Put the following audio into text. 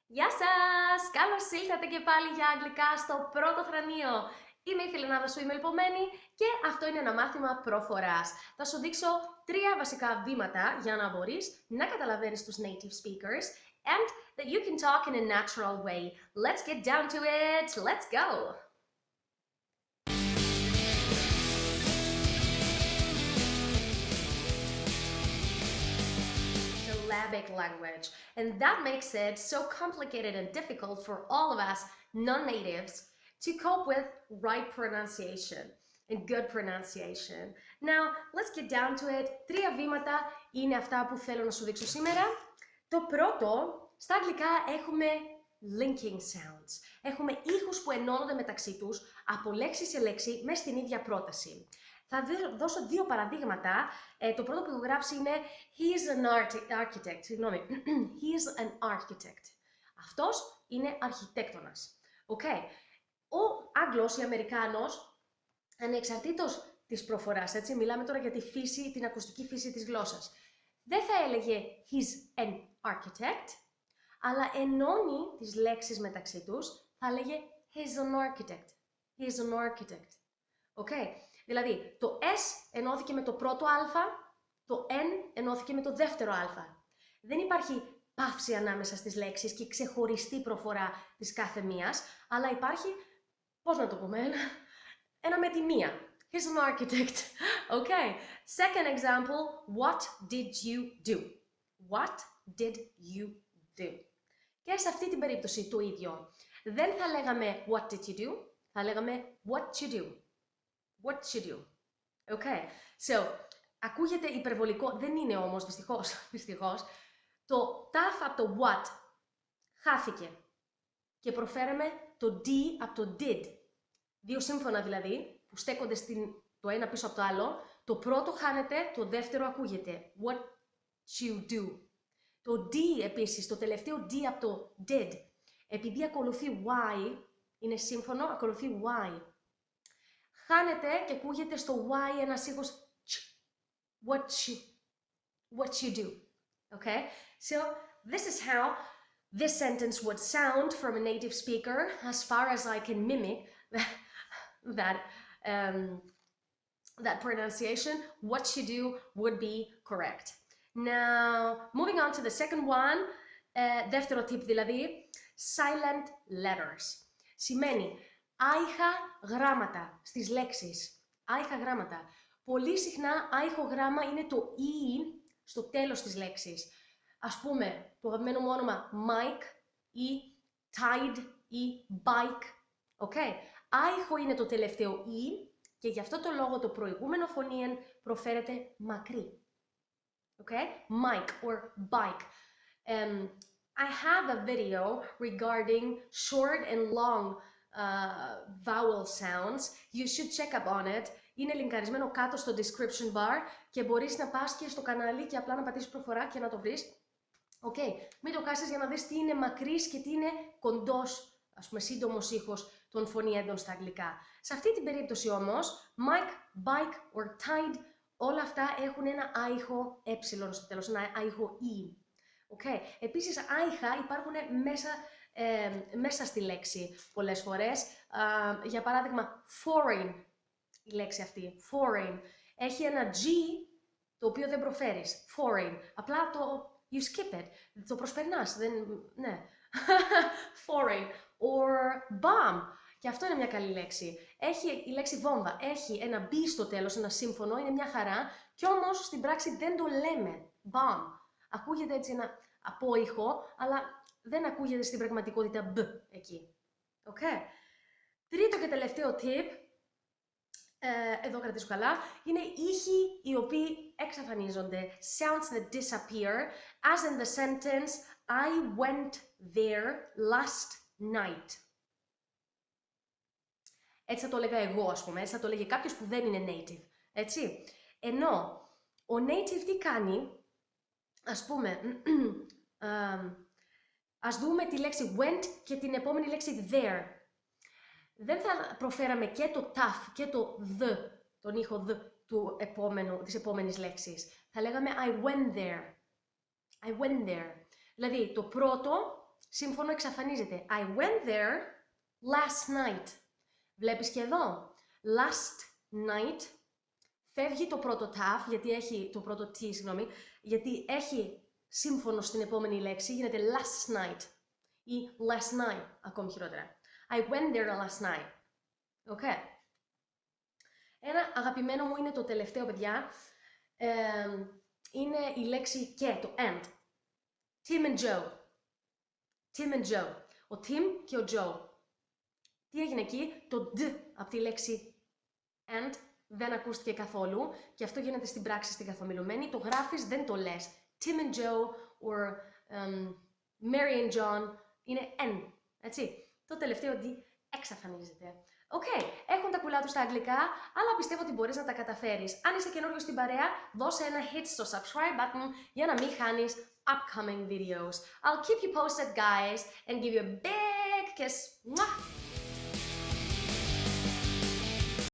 Γεια σας! Καλώς ήλθατε και πάλι για αγγλικά στο πρώτο θρανείο. Είμαι η Φιλενάδα σου, είμαι ελπωμένη και αυτό είναι ένα μάθημα προφοράς. Θα σου δείξω 3 βασικά βήματα για να μπορείς να καταλαβαίνεις τους native speakers and that you can talk in a natural way. Let's get down to it! Let's go! Syllabic language, and that makes it so complicated and difficult for all of us non-natives to cope with right pronunciation and good pronunciation. Now, let's get down to it. 3 βήματα είναι αυτά που θέλω να σου δείξω σήμερα. Το πρώτο, στα αγγλικά έχουμε linking sounds. Έχουμε ήχους που ενώνονται μεταξύ τους από λέξη σε λέξη μέσα στην ίδια πρόταση. Θα δώσω 2 παραδείγματα. Το πρώτο που έχω γράψει είναι He is an architect. Συγγνώμη. He is an architect. Αυτός είναι αρχιτέκτονας. Okay. Ο Άγγλος ή Αμερικάνος, ανεξαρτήτως της προφοράς, έτσι, μιλάμε τώρα για τη φύση, την ακουστική φύση της γλώσσας, δεν θα έλεγε He's an architect, αλλά ενώνει τις λέξεις μεταξύ τους, θα έλεγε He's an architect. He's an architect. Okay. Δηλαδή, το S ενώθηκε με το πρώτο α, το N ενώθηκε με το δεύτερο α. Δεν υπάρχει παύση ανάμεσα στις λέξεις και ξεχωριστή προφορά της κάθε μίας, αλλά υπάρχει, πώς να το πούμε, ένα με τη μία. He's an architect. Okay. Second example, what did you do? What did you do? Και σε αυτή την περίπτωση το ίδιο. Δεν θα λέγαμε what did you do, θα λέγαμε what you do. What you do. Okay. So, ακούγεται υπερβολικό, δεν είναι όμως δυστυχώς. Το ταφ από το what χάθηκε και προφέραμε το d από το did. 2 σύμφωνα δηλαδή, που στέκονται το ένα πίσω από το άλλο. Το πρώτο χάνεται, το δεύτερο ακούγεται. What you do. Το d επίσης, το τελευταίο d από το did, επειδή ακολουθεί y, είναι σύμφωνο, ακολουθεί y. Χάνεται και ακούγεται στο y ένας ήχος what you do. Okay? So, this is how this sentence would sound from a native speaker, as far as I can mimic that pronunciation. What you do would be correct. Now, moving on to the second one, δεύτερο tip δηλαδή, silent letters. Σημαίνει άϊχα γράμματα στις λέξεις. Άϊχα γράμματα. Πολύ συχνά άϊχο γράμμα είναι το «η» στο τέλος της λέξης. Ας πούμε, το αγαπημένο μου όνομα Mike ή Tide ή Bike. Okay. Άϊχο είναι το τελευταίο «η» και γι' αυτό το λόγο το προηγούμενο φωνήεν προφέρεται μακρύ. Okay? Mike or bike. I have a video regarding short and long vowel sounds. You should check up on it. Είναι λινκαρισμένο κάτω στο description bar και μπορείς να πας και στο κανάλι και απλά να πατήσεις προφορά και να το βρεις. Okay. Μην το κάσεις για να δεις τι είναι μακρύς και τι είναι κοντός, ας πούμε σύντομος ήχος των φωνήεντων στα αγγλικά. Σε αυτή την περίπτωση όμως, Mike, Bike or Tide, όλα αυτά έχουν ένα άϊχο ε στο τέλος, ένα άϊχο e. Okay. Επίσης, άϊχα υπάρχουν μέσα στη λέξη πολλές φορές. Για παράδειγμα, foreign, η λέξη αυτή, foreign, έχει ένα G το οποίο δεν προφέρεις, foreign. Απλά you skip it, το προσπερνάς, ναι. Foreign, or bomb, και αυτό είναι μια καλή λέξη. Έχει η λέξη βόμβα, έχει ένα B στο τέλος, ένα σύμφωνο, είναι μια χαρά, κι όμως στην πράξη δεν το λέμε, bomb. Ακούγεται έτσι ένα απόϊχο, αλλά δεν ακούγεται στην πραγματικότητα B εκεί. Okay. Τρίτο και τελευταίο tip, εδώ κρατήσω καλά, είναι ήχοι οι οποίοι εξαφανίζονται. Sounds that disappear, as in the sentence I went there last night. Έτσι θα το έλεγα εγώ, ας πούμε, έτσι θα το έλεγε κάποιος που δεν είναι native. Έτσι. Ενώ ο native τι κάνει, ας πούμε, ας δούμε τη λέξη went και την επόμενη λέξη there. Δεν θα προφέραμε και το ταφ και το the, τον ήχο the της επόμενης λέξης. Θα λέγαμε I went there. I went there. Δηλαδή το πρώτο σύμφωνο εξαφανίζεται. I went there last night. Βλέπεις και εδώ. Last night. Φεύγει το πρώτο ταφ, γιατί έχει το πρώτο t, συγγνώμη, γιατί έχει σύμφωνο στην επόμενη λέξη, γίνεται last night ή last night, ακόμη χειρότερα. I went there last night. Okay. Ένα αγαπημένο μου είναι το τελευταίο, παιδιά, είναι η λέξη και, το and. Tim and Joe. Tim and Joe. Ο Tim και ο Joe. Τι έγινε εκεί? Το d από τη λέξη and δεν ακούστηκε καθόλου και αυτό γίνεται στην πράξη στην καθομιλουμένη. Το γράφεις, δεν το λες. Tim and Joe or Mary and John είναι N, έτσι. Το τελευταίο D εξαφανίζεται. Έχουν τα κουλά τους στα αγγλικά, αλλά πιστεύω ότι μπορείς να τα καταφέρεις. Αν είσαι καινούριο στην παρέα, δώσε ένα hit στο subscribe button για να μην χάνεις upcoming videos. I'll keep you posted, guys, and give you a big kiss. Mwah!